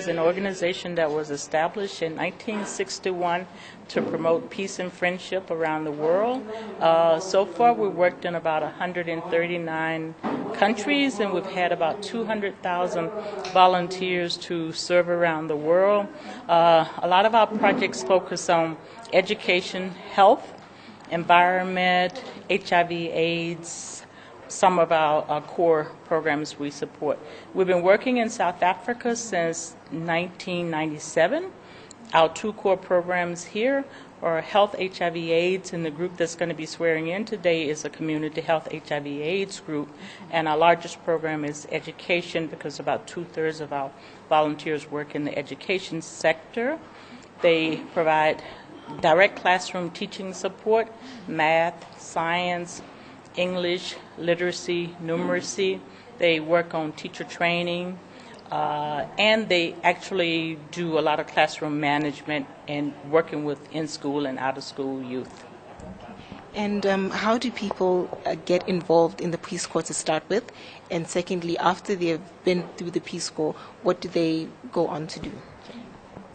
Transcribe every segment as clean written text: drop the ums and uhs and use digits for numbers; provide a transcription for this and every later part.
is an organization that was established in 1961 to promote peace and friendship around the world. So far, we've worked in about 139 countries, and we've had about 200,000 volunteers to serve around the world. A lot of our projects focus on education, health, environment, HIV/AIDS, some of our core programs we support. We've been working in South Africa since 1997. Our two core programs here are Health HIV/AIDS, and the group that's going to be swearing in today is a Community Health HIV/AIDS group. And our largest program is education, because about 2/3 of our volunteers work in the education sector. They provide direct classroom teaching support, math, science, English, literacy, numeracy. They work on teacher training, and they actually do a lot of classroom management and working with in-school and out-of-school youth. And how do people get involved in the Peace Corps to start with? And secondly, after they've been through the Peace Corps, what do they go on to do?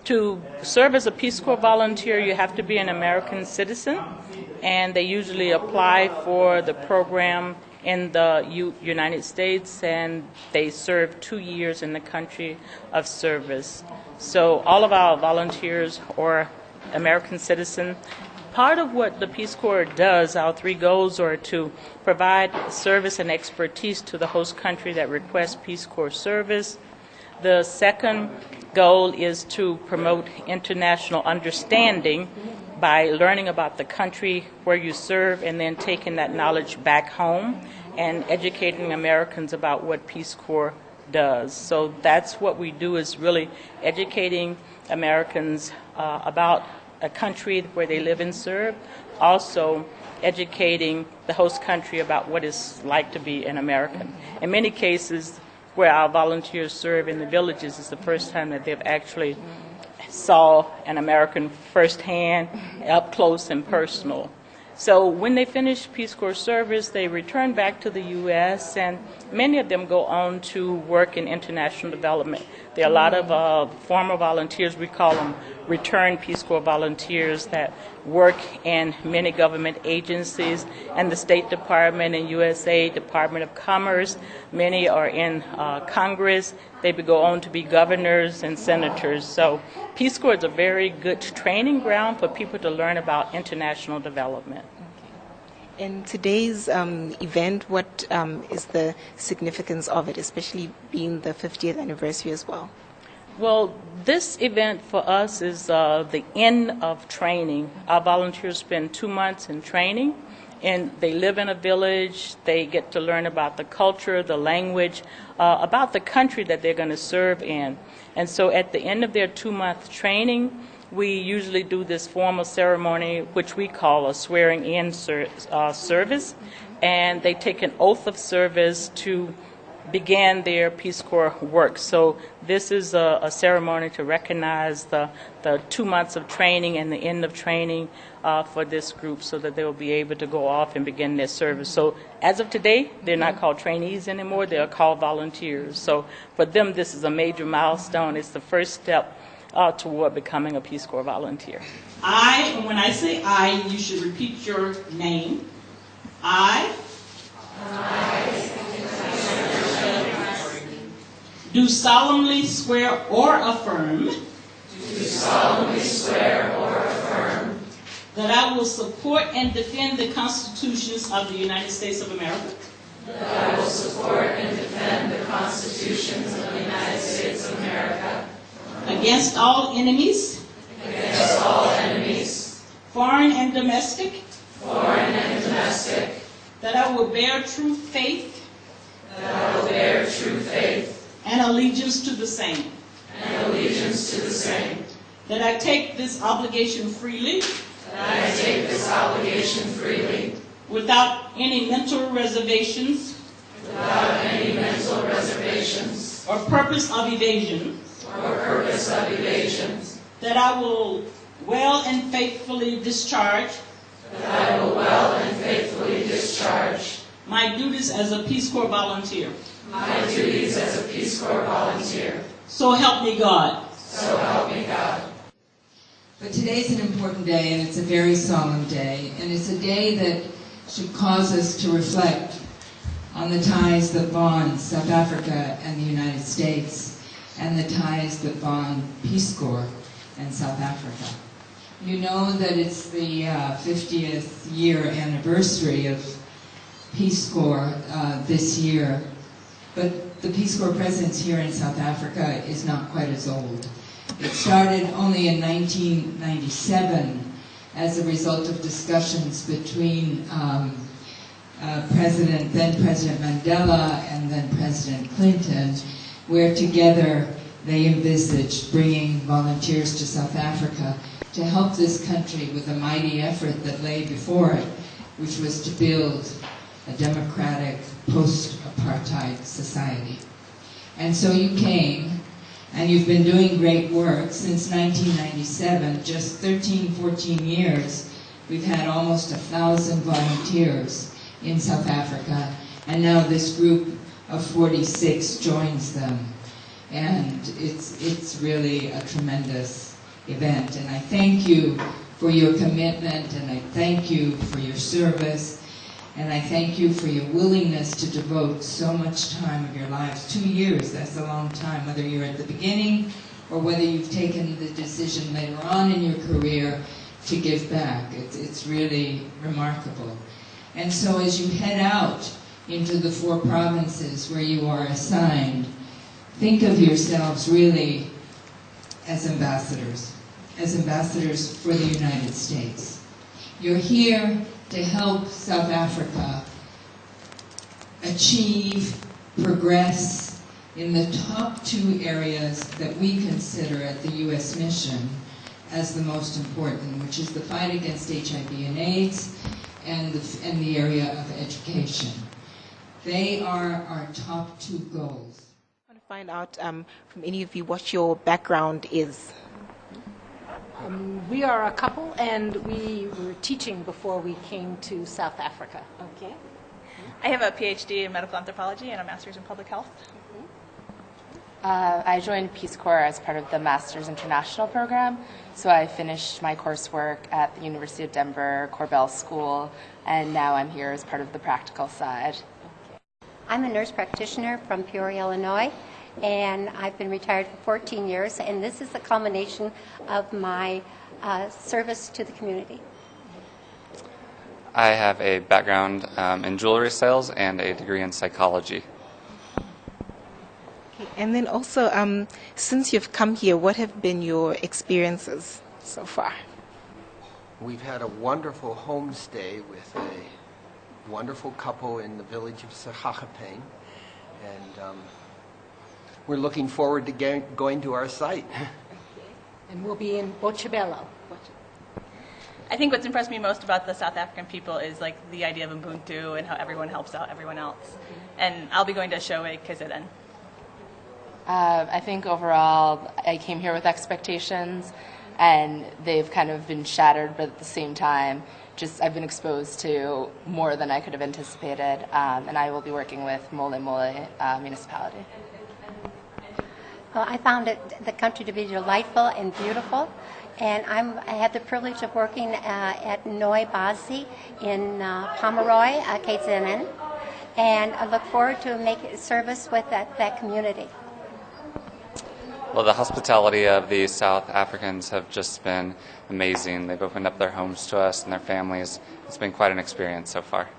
To serve as a Peace Corps volunteer, you have to be an American citizen, and they usually apply for the program in the United States, and they serve 2 years in the country of service. So all of our volunteers are American citizens. Part of what the Peace Corps does, our three goals are to provide service and expertise to the host country that requests Peace Corps service. The second goal is to promote international understanding by learning about the country where you serve and then taking that knowledge back home and educating Americans about what Peace Corps does. So that's what we do, is really educating Americans about a country where they live and serve, also educating the host country about what it's like to be an American. In many cases, where our volunteers serve in the villages, is the first time that they've actually saw an American firsthand, up close and personal. So when they finish Peace Corps service, they return back to the U.S., and many of them go on to work in international development. There are a lot of former volunteers, we call them returned Peace Corps volunteers, that work in many government agencies and the State Department and USA Department of Commerce. Many are in Congress. They go on to be governors and senators. So Peace Corps is a very good training ground for people to learn about international development. In today's event, what is the significance of it, especially being the 50th anniversary as well? Well, this event for us is the end of training. Our volunteers spend 2 months in training, and they live in a village. They get to learn about the culture, the language, about the country that they're going to serve in. And so at the end of their 2-month training, we usually do this formal ceremony, which we call a swearing-in service, and they take an oath of service to begin their Peace Corps work. So this is a ceremony to recognize the 2 months of training and the end of training for this group, so that they will be able to go off and begin their service. So as of today, they're not called trainees anymore, they're called volunteers. So for them, this is a major milestone. It's the first step toward becoming a Peace Corps volunteer. And when I say I, you should repeat your name. I do solemnly swear or affirm that I will support and defend the constitutions of the United States of America. That I will support and defend the constitutions of the United States of America. Against all enemies. Against all enemies. Foreign and domestic. Foreign and domestic. That I will bear true faith. That I will bear true faith. And allegiance to the same. And allegiance to the same. That I take this obligation freely. That I take this obligation freely. Without any mental reservations. Without any mental reservations. Or purpose of evasion. Or purpose of evasion. That I will well and faithfully discharge. That I will well and faithfully discharge. My duties as a Peace Corps volunteer. My duties as a Peace Corps volunteer. So help me God. So help me God. But today's an important day, and it's a very solemn day, and it's a day that should cause us to reflect on the ties that bond South Africa and the United States, and the ties that bond Peace Corps and South Africa. You know that it's the 50th year anniversary of Peace Corps this year, but the Peace Corps presence here in South Africa is not quite as old. It started only in 1997 as a result of discussions between then President Mandela and then President Clinton, where together they envisaged bringing volunteers to South Africa to help this country with a mighty effort that lay before it, which was to build a democratic post-apartheid society. And so you came, and you've been doing great work since 1997, just 13, 14 years. We've had almost 1,000 volunteers in South Africa, and now this group of 46 joins them. And it's really a tremendous event. And I thank you for your commitment, and I thank you for your service, and I thank you for your willingness to devote so much time of your lives. 2 years, that's a long time, whether you're at the beginning or whether you've taken the decision later on in your career to give back. It's really remarkable. And so as you head out into the 4 provinces where you are assigned, think of yourselves really as ambassadors for the United States. You're here to help South Africa achieve, progress in the top 2 areas that we consider at the U.S. mission as the most important, which is the fight against HIV and AIDS and the area of education. They are our top 2 goals. I want to find out from any of you what your background is. We are a couple, and we were teaching before we came to South Africa. Okay. I have a PhD in medical anthropology and a master's in public health. I joined Peace Corps as part of the Masters International program, so I finished my coursework at the University of Denver Corbell School, and now I'm here as part of the practical side. I'm a nurse practitioner from Peoria, Illinois, and I've been retired for 14 years, and this is the culmination of my service to the community. I have a background in jewelry sales and a degree in psychology. And then also, since you've come here, what have been your experiences so far? We've had a wonderful homestay with a wonderful couple in the village of Sekgakepeng, and we're looking forward to going to our site. And we'll be in Botshabelo. I think what's impressed me most about the South African people is like the idea of Ubuntu and how everyone helps out everyone else. And I'll be going to Showe KZN. I think overall I came here with expectations, and they've kind of been shattered, but at the same time, I've been exposed to more than I could have anticipated, and I will be working with Mole Mole municipality. Well, I found the country to be delightful and beautiful, and I had the privilege of working at Noi Bazi in Pomeroy, KZN, and I look forward to making service with that community. Well, the hospitality of the South Africans have just been amazing. They've opened up their homes to us and their families. It's been quite an experience so far.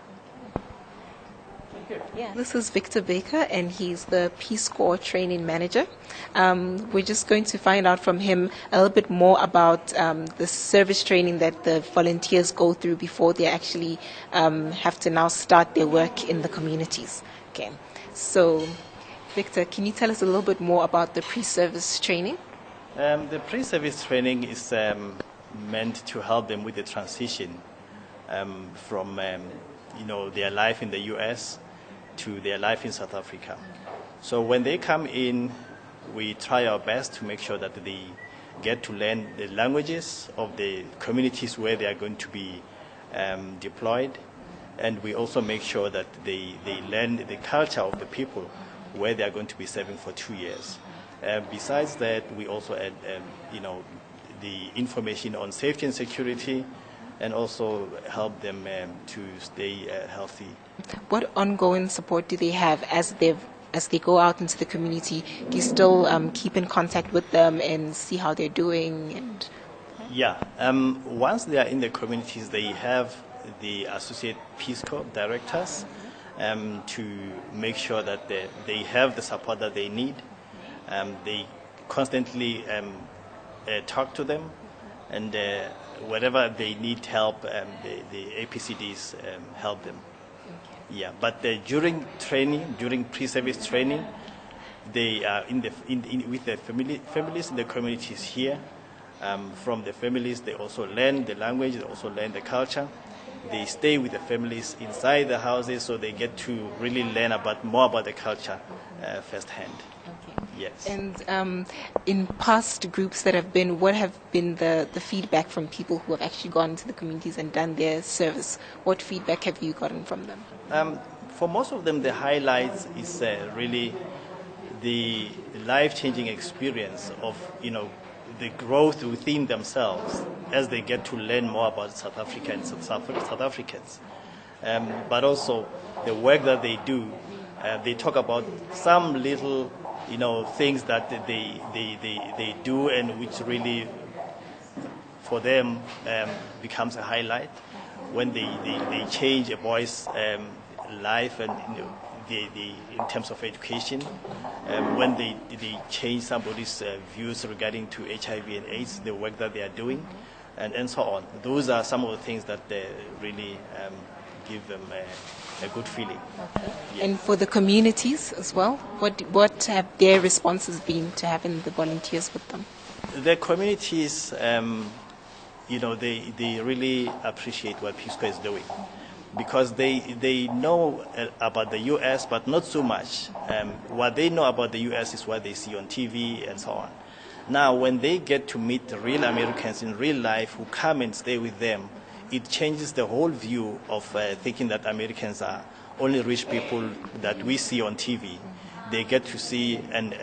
Yeah. This is Victor Baker, and he's the Peace Corps Training Manager. We're just going to find out from him a little bit more about the service training that the volunteers go through before they actually have to now start their work in the communities. Okay, so Victor, can you tell us a little bit more about the pre-service training? The pre-service training is meant to help them with the transition from their life in the U.S. to their life in South Africa. So when they come in, we try our best to make sure that they get to learn the languages of the communities where they are going to be deployed, and we also make sure that they learn the culture of the people where they are going to be serving for 2 years. Besides that, we also add, the information on safety and security, and also help them to stay healthy. What ongoing support do they have as they go out into the community? Do you still keep in contact with them and see how they're doing? And yeah, once they are in the communities, they have the associate Peace Corps directors to make sure that they have the support that they need. They constantly talk to them, and wherever they need help, the APCDs help them. Okay. Yeah, but during training, during pre-service training, they are with the families in the communities here. From the families, they also learn the language, they also learn the culture. They stay with the families inside the houses, so they get to really learn more about the culture firsthand. Okay. Yes. And in past groups that have been, what have been the feedback from people who have actually gone into the communities and done their service? What feedback have you gotten from them? For most of them, the highlights is really the life-changing experience of, the growth within themselves as they get to learn more about South Africa and South Africans. But also the work that they do, they talk about some little, things that they do, and which really, for them, becomes a highlight when they change a boy's life and in terms of education, when they change somebody's views regarding to HIV and AIDS, the work that they are doing, and so on. Those are some of the things that really give them a good feeling. Okay. Yes. And for the communities as well, what have their responses been to having the volunteers with them? The communities, they really appreciate what Peace Corps is doing, because they know about the U.S., but not so much. What they know about the U.S. is what they see on TV and so on. Now, when they get to meet the real Americans in real life who come and stay with them, it changes the whole view of thinking that Americans are only rich people that we see on TV. They get to see and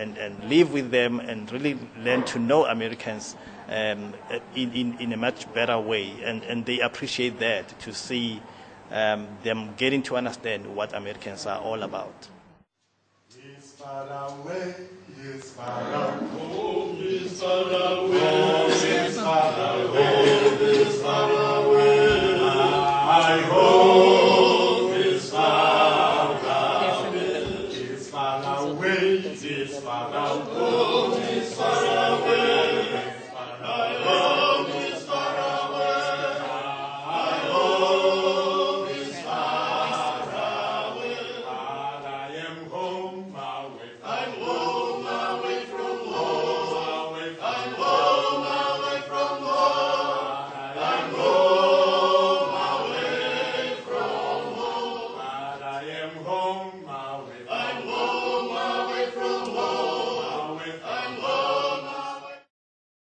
live with them and really learn to know Americans in a much better way. And they appreciate that, to see them getting to understand what Americans are all about. It's far away, it's far away, it's far away, it's far away, it's far away. I hope it's far away, it's far away, it's far away, it's far away. I